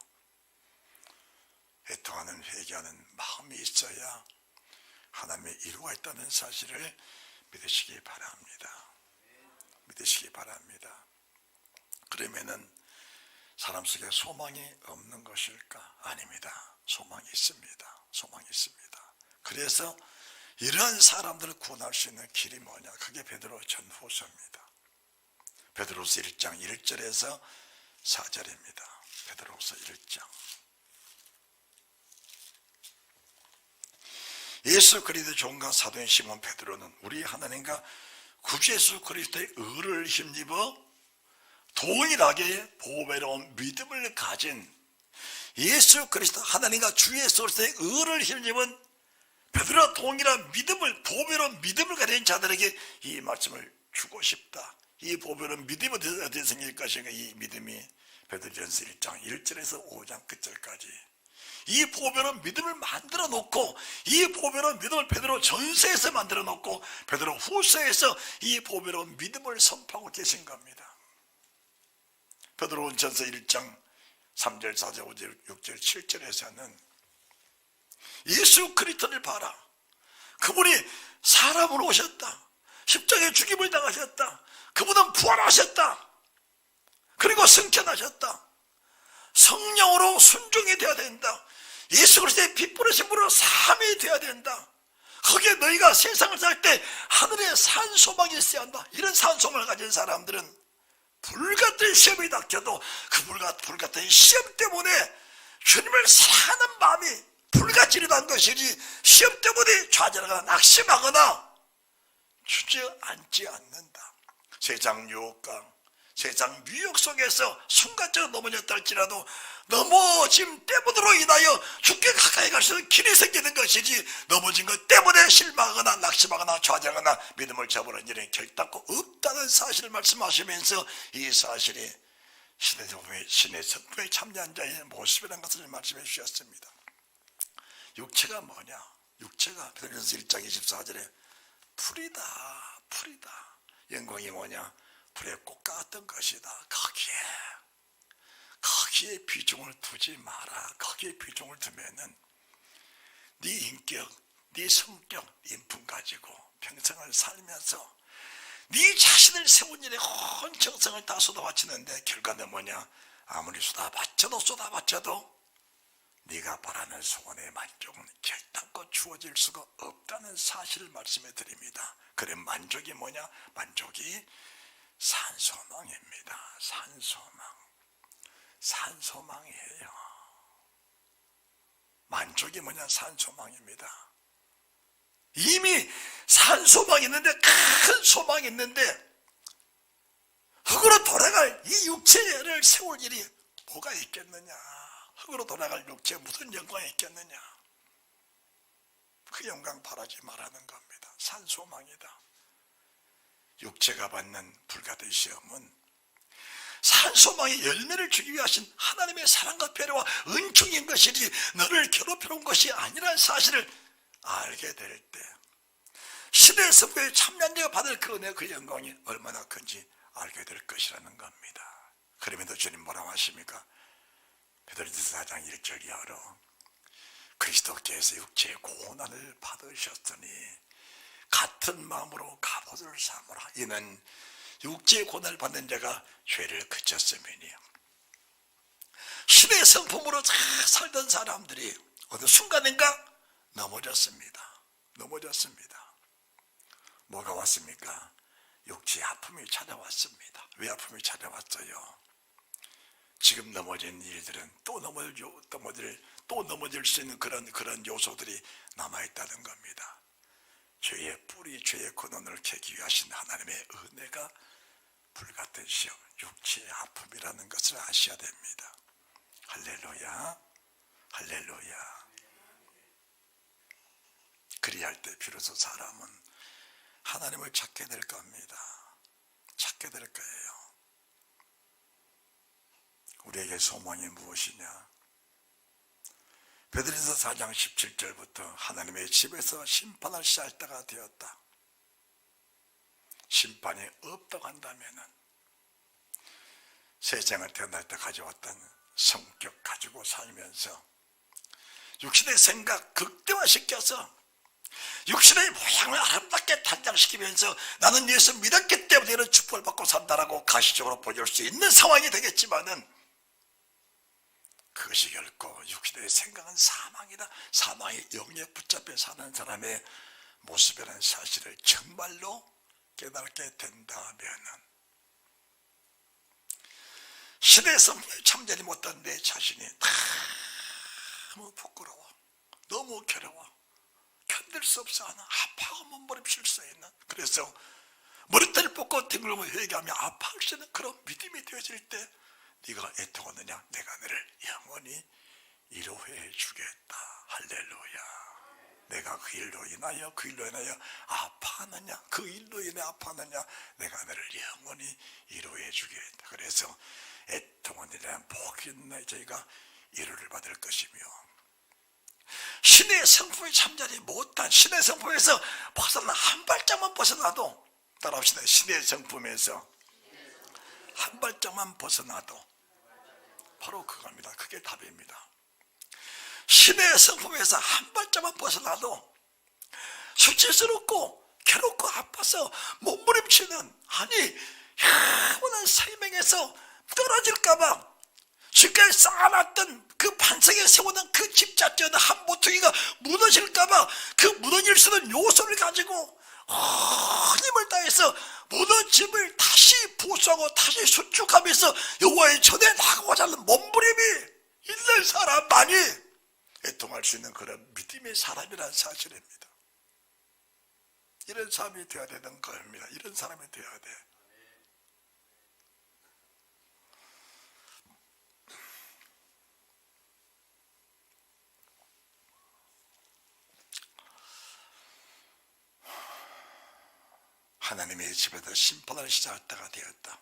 Speaker 1: 애통하는 회개하는 마음이 있어야 하나님의 이루가 있다는 사실을 믿으시기 바랍니다. 믿으시기 바랍니다. 그러면은 사람 속에 소망이 없는 것일까? 아닙니다. 소망이 있습니다. 소망이 있습니다. 그래서 이러한 사람들을 구원할 수 있는 길이 뭐냐? 그게 베드로 전후서입니다. 베드로서 1장 1절에서 4절입니다. 베드로서 1장. 예수 그리스도의 종과 사도인 시몬 베드로는 우리 하나님과 구주 예수 그리스도의 의를 힘입어 동일하게 보배로운 믿음을 가진 예수 그리스도 하나님과 주 예수 그리스도의 의를 힘입은 베드로와 동일한 믿음을 보배로운 믿음을 가진 자들에게 이 말씀을 주고 싶다. 이 보배로운 믿음이 어떻게 생길 것인가? 이 믿음이 베드로전서 1장 1절에서 5장 끝절까지 이 보배로운 믿음을 만들어 놓고 이 보배로운 믿음을 베드로 전서에서 만들어 놓고 베드로 후서에서 이 보배로운 믿음을 선포하고 계신 겁니다. 베드로 전서 1장 3절 4절 5절 6절 7절에서는 예수 그리스도를 봐라. 그분이 사람으로 오셨다. 십자가에 죽임을 당하셨다. 그분은 부활하셨다. 그리고 승천하셨다. 성령으로 순종이 되어야 된다. 예수 그리스도의 피 뿌리신 분으로 삶이 되어야 된다. 거기에 너희가 세상을 살 때 하늘에 산 소망이 있어야 한다. 이런 산 소망을 가진 사람들은 불같은 시험이 닥쳐도 그 불같은 시험 때문에 주님을 사랑하는 마음이 불같이 일어난 것이지 시험 때문에 좌절하거나 낙심하거나 주저앉지 않는다. 세상 유혹과 세상 미혹 속에서 순간적으로 넘어졌다 할지라도 넘어짐 때문으로 인하여 죽게 가까이 갈 수 있는 길이 생기는 것이지 넘어진 것 때문에 실망하거나 낙심하거나 좌절하거나 믿음을 저버리는 일은 결단코 없다는 사실을 말씀하시면서 이 사실이 신의 성품에 참여한 자의 모습이라는 것을 말씀해 주셨습니다. 육체가 뭐냐? 육체가 베드로전서 1장 24절에 풀이다. 영광이 뭐냐? 불의 꽃과 같은 것이다. 거기에 비중을 두지 마라. 거기에 비중을 두면은 네 인격, 네 성격, 인품 가지고 평생을 살면서 네 자신을 세운 일에 온 정성을 다 쏟아바치는데 결과는 뭐냐? 아무리 쏟아바쳐도 네가 바라는 소원의 만족은 결단코 주어질 수가 없다는 사실을 말씀해 드립니다. 그래 만족이 뭐냐? 만족이 산소망입니다. 산소망이에요. 만족이 뭐냐? 산소망입니다. 이미 산소망이 있는데 큰 소망이 있는데 흙으로 돌아갈 이 육체를 세울 일이 뭐가 있겠느냐? 흙으로 돌아갈 육체에 무슨 영광이 있겠느냐? 그 영광 바라지 말라는 겁니다. 산소망이다. 육체가 받는 불같은 시험은 산소망의 열매를 주기 위하신 하나님의 사랑과 배려와 은총인 것이지 너를 괴롭혀 온 것이 아니라는 사실을 알게 될 때 신의 성부에 참여한 자가 받을 그 은혜 그 영광이 얼마나 큰지 알게 될 것이라는 겁니다. 그러면서 주님 뭐라고 하십니까? 베드로전서 4장 1절 이하로 그리스도께서 육체의 고난을 받으셨으니 같은 마음으로 갑옷을 삼으라. 이는 육체의 고난을 받는 자가 죄를 그쳤음이니. 신의 성품으로 잘 살던 사람들이 어느 순간인가 넘어졌습니다. 뭐가 왔습니까? 육체의 아픔이 찾아왔습니다. 왜 아픔이 찾아왔어요? 지금 넘어진 일들은 또 넘어질 수 있는 그런 요소들이 남아있다는 겁니다. 죄의 뿌리, 죄의 근원을 캐기 위하신 하나님의 은혜가 불같은 시험, 육체의 아픔이라는 것을 아셔야 됩니다. 할렐루야, 할렐루야. 그리할 때 비로소 사람은 하나님을 찾게 될 겁니다. 찾게 될 거예요. 우리에게 소망이 무엇이냐? 베드로전서 4장 17절부터 하나님의 집에서 심판을 시작할 때가 되었다. 심판이 없다고 한다면 세상을 태어날 때 가져왔던 성격 가지고 살면서 육신의 생각 극대화시켜서 육신의 모양을 아름답게 단장시키면서 나는 예수 믿었기 때문에 이런 축복을 받고 산다라고 가시적으로 보여줄 수 있는 상황이 되겠지만은 그것이 결코 육신의 생각은 사망이다. 사망의 영에 붙잡혀 사는 사람의 모습이라는 사실을 정말로 깨닫게 된다면은 신의 성품을 참되지 못한 내 자신이 너무 부끄러워, 너무 괴로워, 견딜 수 없어 하는 아파하고 몸부림칠 수 있는, 그래서 머리털을 뽑고 뒹굴고 회개하며 아파할 수 있는 그런 믿음이 되어질 때 네가 애통하느냐? 내가 너를 영원히 위로해 주겠다. 할렐루야. 내가 그 일로 인하여 아파하느냐? 그 일로 인해 아파하느냐? 내가 너를 영원히 위로해 주겠다. 그래서 애통하느냐? 복이 있나? 저희가 위로를 받을 것이며, 신의 성품이 참되지 못한 신의 성품에서 벗어나 한 발짝만 벗어나도, 따라합시다. 신의 성품에서 한 발짝만 벗어나도 바로 그겁니다. 그게 답입니다. 신의 성품에서 한 발짝만 벗어나도 수치스럽고 괴롭고 아파서 몸부림치는, 아니 영원한 생명에서 떨어질까봐 지금까지 쌓아놨던 그 반석에 세우는 그 집 자체는 한 모퉁이가 무너질까봐 그 무너질 수 있는 요소를 가지고 힘을 다해서 무너짐을 다시 보수하고 다시 수축하면서 여호와의 전에 나가고자 하는 몸부림이 있는 사람만이 애통할 수 있는 그런 믿음의 사람이라는 사실입니다. 이런 사람이 되어야 되는 겁니다. 이런 사람이 되어야 돼. 하나님의 집에서 심판을 시작할 때가 되었다.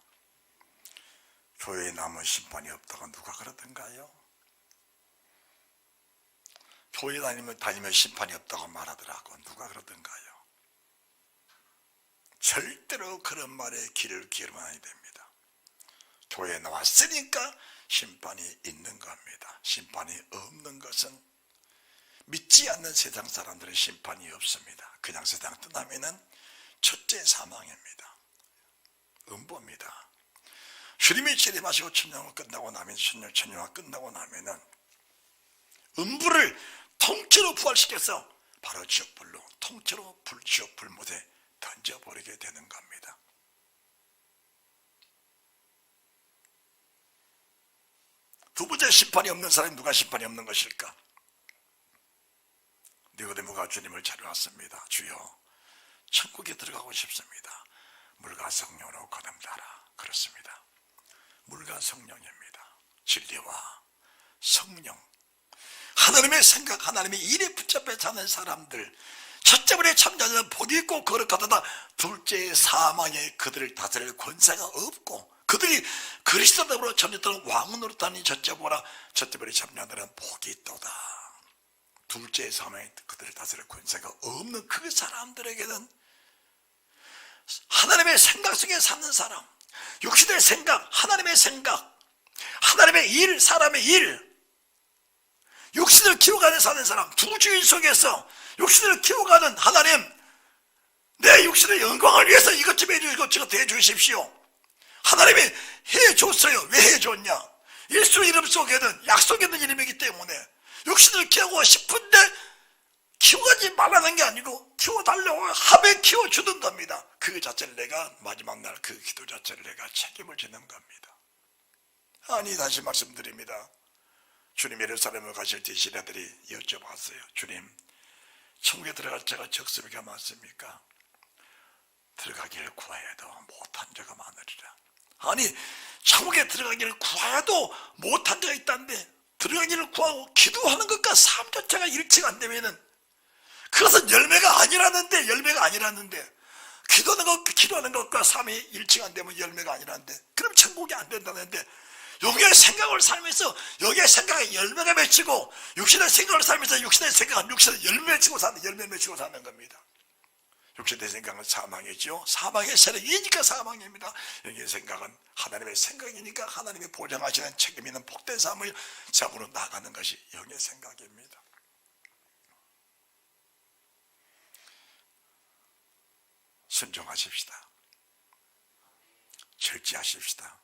Speaker 1: 교회에 남은 심판이 없다고 누가 그러던가요? 교회 다니면 심판이 없다고 말하더라고. 누가 그러던가요? 절대로 그런 말에 귀를 기울이면 안 됩니다. 교회에 나왔으니까 심판이 있는 겁니다. 심판이 없는 것은 믿지 않는 세상 사람들의 심판이 없습니다. 그냥 세상 떠나면은 첫째 사망입니다. 음보입니다. 주님이 재림하시고 천년왕 끝나고 나면, 천년왕 끝나고 나면은 음부를 통째로 부활시켜서 바로 지옥불로, 통째로 지옥불 못에 던져버리게 되는 겁니다. 두 번째 심판이 없는 사람이 누가 심판이 없는 것일까? 니고데모가 주님을 찾아왔습니다. 주여, 천국에 들어가고 싶습니다. 물과 성령으로 거듭나라. 그렇습니다. 물과 성령입니다. 진리와 성령, 하나님의 생각, 하나님의 일에 붙잡혀 사는 사람들, 첫째 번에 참자는 복이 있고 거룩하다. 둘째 사망에 그들을 다스릴 권세가 없고, 그들이 그리스도로 전했던 왕을 노릇하니 첫째 번에 참자들은 복이 있도다. 둘째 사망에 그들을 다스릴 권세가 없는 그 사람들에게는 하나님의 생각 속에 사는 사람, 육신의 생각, 하나님의 생각, 하나님의 일, 사람의 일, 육신을 키워가는 사는 사람, 두 주인 속에서 육신을 키워가는 하나님, 내 육신의 영광을 위해서 이것 좀 해주시고 저것 해주십시오. 하나님이 해줬어요. 왜 해줬냐? 예수 이름 속에는 약속 있는 이름이기 때문에 육신을 키우고 싶은데 키워가지 말라는 게 아니고 키워달라고 하면 키워주는 겁니다. 그 자체를 내가 마지막 날 그 기도 자체를 내가 책임을 지는 겁니다. 아니, 다시 말씀드립니다. 주님 예루살렘을 가실 때 시대들이 여쭤봤어요. 주님, 천국에 들어갈 자가 적습니까 많습니까? 들어가기를 구하여도 못한 자가 많으리라. 아니, 천국에 들어가기를 구하여도 못한 자가 있다는데 들어가기를 구하고 기도하는 것과 삶 자체가 일치가 안 되면은 그것은 열매가 아니라는데 기도하는 것과 삶이 일치가 안 되면 열매가 아니라는데 그럼 천국이 안 된다는데 여기에 생각을 살면서 여기에 생각에 열매가 맺히고 육신의 생각을 살면서 육신의 생각은 육신의 열매 맺히고 사는 겁니다. 육신의 생각은 사망이죠. 사망의 세력이니까 사망입니다. 여기의 생각은 하나님의 생각이니까 하나님이 보장하시는 책임 있는 복된 삶을 잡으러 나가는 것이 영의 생각입니다. 순종하십시다. 절제하십시다.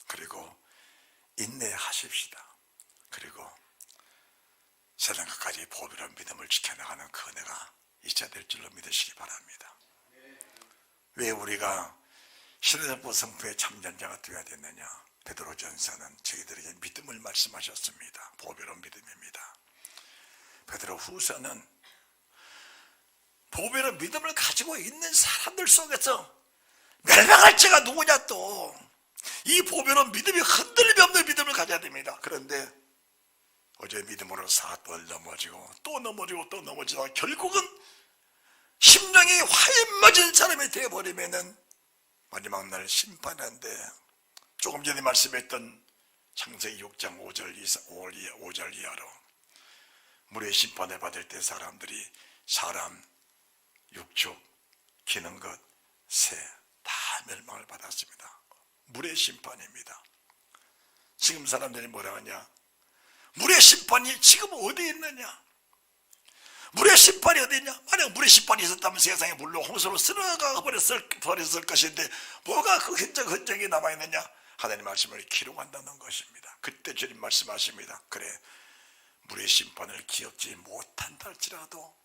Speaker 1: 그리고 인내하십시다. 그리고 세상 끝까지 보배로운 믿음을 지켜나가는 그 은혜가 있어야 될 줄로 믿으시기 바랍니다. 왜 우리가 시대전부 성부의 참전자가 되어야 됐느냐? 베드로전서는 저희들에게 믿음을 말씀하셨습니다. 보배로운 믿음입니다. 베드로후서는 보배로운 믿음을 가지고 있는 사람들 속에서 멸망할 자가 누구냐? 또 이 보배로운 믿음이 흔들림이 없는 믿음을 가져야 됩니다. 그런데 어제 믿음으로 4번 넘어지고 또 넘어지다가 결국은 심령이 화에 맞은 사람이 되어버리면은 마지막 날 심판한데, 조금 전에 말씀했던 창세기 6장 5절 이하로 물의 심판을 받을 때 사람들이 사람, 육축, 기는 것, 새 다 멸망을 받았습니다. 물의 심판입니다. 지금 사람들이 뭐라 하냐? 물의 심판이 지금 어디에 있느냐? 물의 심판이 어디 있냐? 만약 물의 심판이 있었다면 세상에 물로 홍수로 쓸어가 버렸을 것인데 뭐가 그 흔적이 남아있느냐? 하나님 말씀을 기록한다는 것입니다. 그때 주님 말씀하십니다. 그래, 물의 심판을 기억지 못한다 할지라도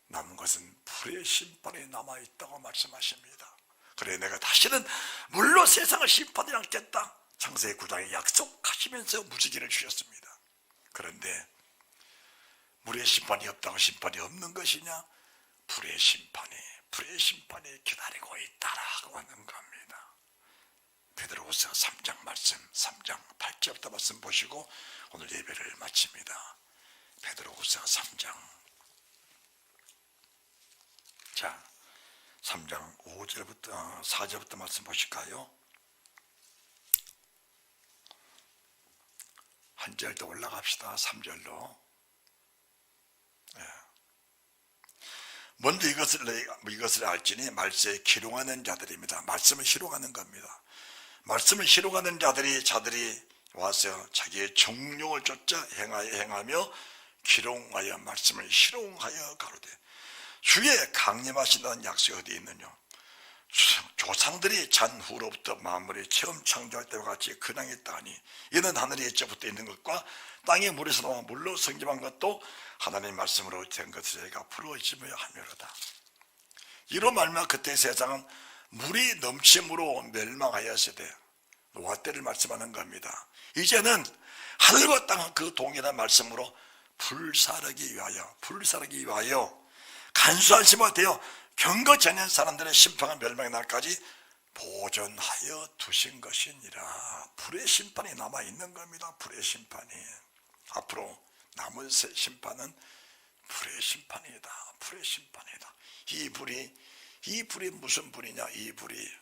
Speaker 1: 남은 것은 불의 심판이 남아있다고 말씀하십니다. 그래, 내가 다시는 물로 세상을 심판하지 않겠다. 창세기 9장에 약속하시면서 무지개를 주셨습니다. 그런데 물의 심판이 없다고 심판이 없는 것이냐? 불의 심판이 기다리고 있다라고 하는 겁니다. 베드로후서 3장 말씀, 3장 8절부터 말씀 보시고 오늘 예배를 마칩니다. 베드로후서 3장, 자 3장 5절부터 4절부터 말씀 보실까요? 한 절 더 올라갑시다. 3절로. 먼저 이것을 알지니 말세에 기록하는 자들입니다. 말씀을 희롱하는 겁니다. 말씀을 희롱하는 자들이 와서 자기의 정욕을 쫓아 행하며 기롱하여 말씀을 희롱하여 가로되 주의 강림하신다는 약속이 어디 있느냐? 조상들이 잔 후로부터 만물이 처음 창조할 때와 같이 근황이 있다니 이는 하늘이 옛적부터 있는 것과 땅의 물에서 나와 물로 성립한 것도 하나님의 말씀으로 된 것을 저희가 부러워지며 하며로다. 이로 말미암아 그때 세상은 물이 넘침으로 멸망하였으되 노아 때를 말씀하는 겁니다. 이제는 하늘과 땅은 그 동일한 말씀으로 불사르기 위하여 간수하심이 되어 경거치 않은 사람들의 심판과 멸망의 날까지 보존하여 두신 것이니라. 불의 심판이 남아있는 겁니다. 불의 심판이. 앞으로 남은 심판은 불의 심판이다. 불의 심판이다. 이 불이 무슨 불이냐? 이 불이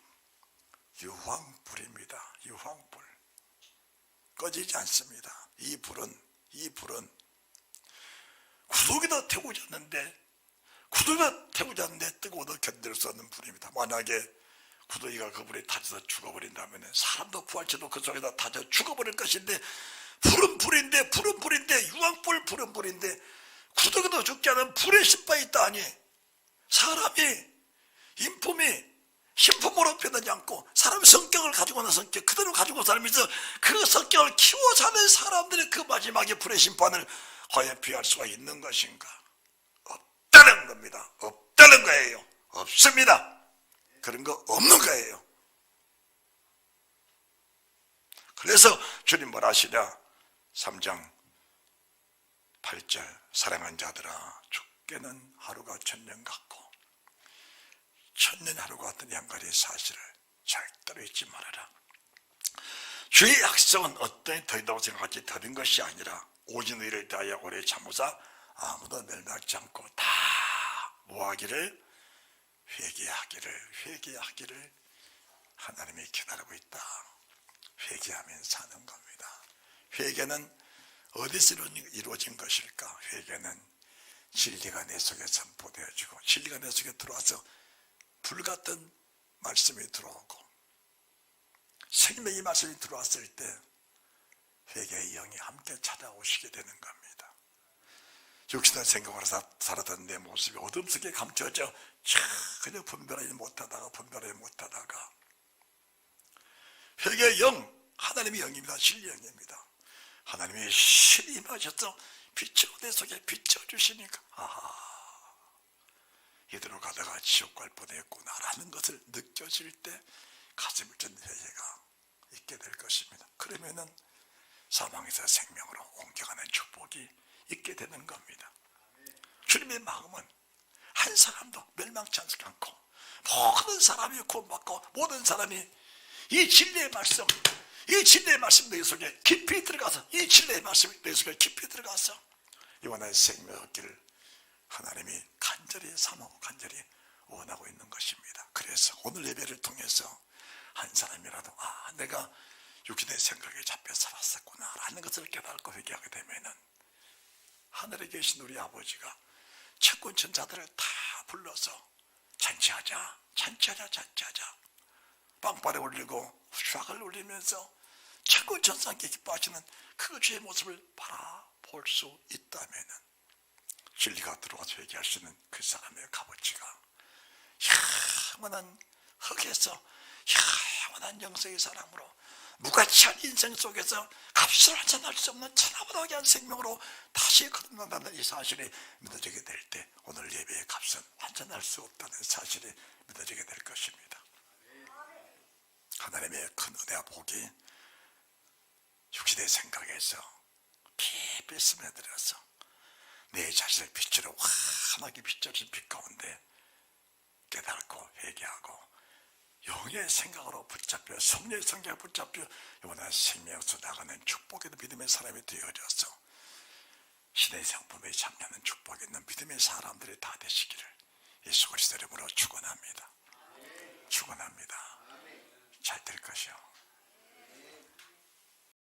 Speaker 1: 유황불입니다. 유황불. 꺼지지 않습니다. 이 불은 구더기도 태우지 않는데 뜨거워도 견딜 수 없는 불입니다. 만약에 구더기가 그 불에 타져서 죽어버린다면 사람도 부활체도 그 속에다 타져 죽어버릴 것인데 푸른 불인데 유황불 푸른 불인데 구더기도 죽지 않은 불에 십바 있다 하니 사람이 인품이 신품으로 변하지 않고 사람의 성격을 가지고 있는 성격 그대로 가지고 살면서 그 성격을 키워 사는 사람들의 그 마지막에 불의 심판을 과연 피할 수가 있는 것인가? 없다는 겁니다. 없다는 거예요. 없습니다. 그런 거 없는 거예요. 그래서 주님 뭐라 하시냐? 3장 8절 사랑한 자들아 죽게는 하루가 천년 같고 천년 하루가 같은 양갈의 사실을 절대로 잊지 말아라. 주의 약속은 어떠히 더이다고 생각하지 더딘 것이 아니라 오직 너희를 대하여 오래 참으사 아무도 멸망치 않고 다 뭐하기를 회개하기를 하나님이 기다리고 있다. 회개하면 사는 겁니다. 회개는 어디서 이루어진 것일까? 회개는 진리가 내 속에 선포되어지고 진리가 내 속에 들어와서 불같은 말씀이 들어오고 생명의 말씀이 들어왔을 때 회개의 영이 함께 찾아오시게 되는 겁니다. 육신의 생각으로 살았던 내 모습이 어둠 속에 감춰져 전혀 분별하지 못하다가 회개의 영, 하나님의 영입니다. 진리 영입니다. 하나님의 신이 임하셔서 빛으로 내 속에 비춰주시니까 이대로 가다가 지옥 갈 뻔했구나라는 것을 느껴질 때 가슴을 찢는 회개가 있게 될 것입니다. 그러면은 사망에서 생명으로 옮겨가는 축복이 있게 되는 겁니다. 주님의 마음은 한 사람도 멸망치 않고 모든 사람이 구원받고 모든 사람이 이 진리의 말씀 내 속에 깊이 들어가서 이 진리의 말씀이 내 속에 깊이 들어가서 영원한 생명을 얻기를 하나님이 간절히 사모하고 간절히 원하고 있는 것입니다. 그래서 오늘 예배를 통해서 한 사람이라도 내가 육신의 생각에 잡혀 살았었구나 라는 것을 깨닫고 회개하게 되면은 하늘에 계신 우리 아버지가 천군 천사들을 다 불러서 잔치하자 빵빠레 올리고 수학을 올리면서 천군 천사께 기뻐하시는 그 주의 모습을 바라볼 수 있다면은 진리가 들어와서 회개할 수 있는 그 사람의 값어치가 영원한 흙에서 영원한 영생의 사람으로 무가치한 인생 속에서 값을 환산할 수 없는 천하보다 귀한 생명으로 다시 거듭난다는 이 사실이 믿어지게 될 때 오늘 예배의 값은 환산할 수 없다는 사실이 믿어지게 될 것입니다. 하나님의 큰 은혜와 복이 육신의 생각에서 깊이 스며들어서 내 자신을 빛으로 환하게 비춰진 빛 가운데 깨닫고 회개하고 영의 생각으로 붙잡혀 성령의 성격을 붙잡혀 영원한 생명에서 나가는 축복의 믿음의 사람이 되어져서 시대의 상품에 참여하는 축복이 있는 믿음의 사람들이 다 되시기를 예수 그리스도 이름으로 축원합니다. 축원합니다. 잘 될 것이요.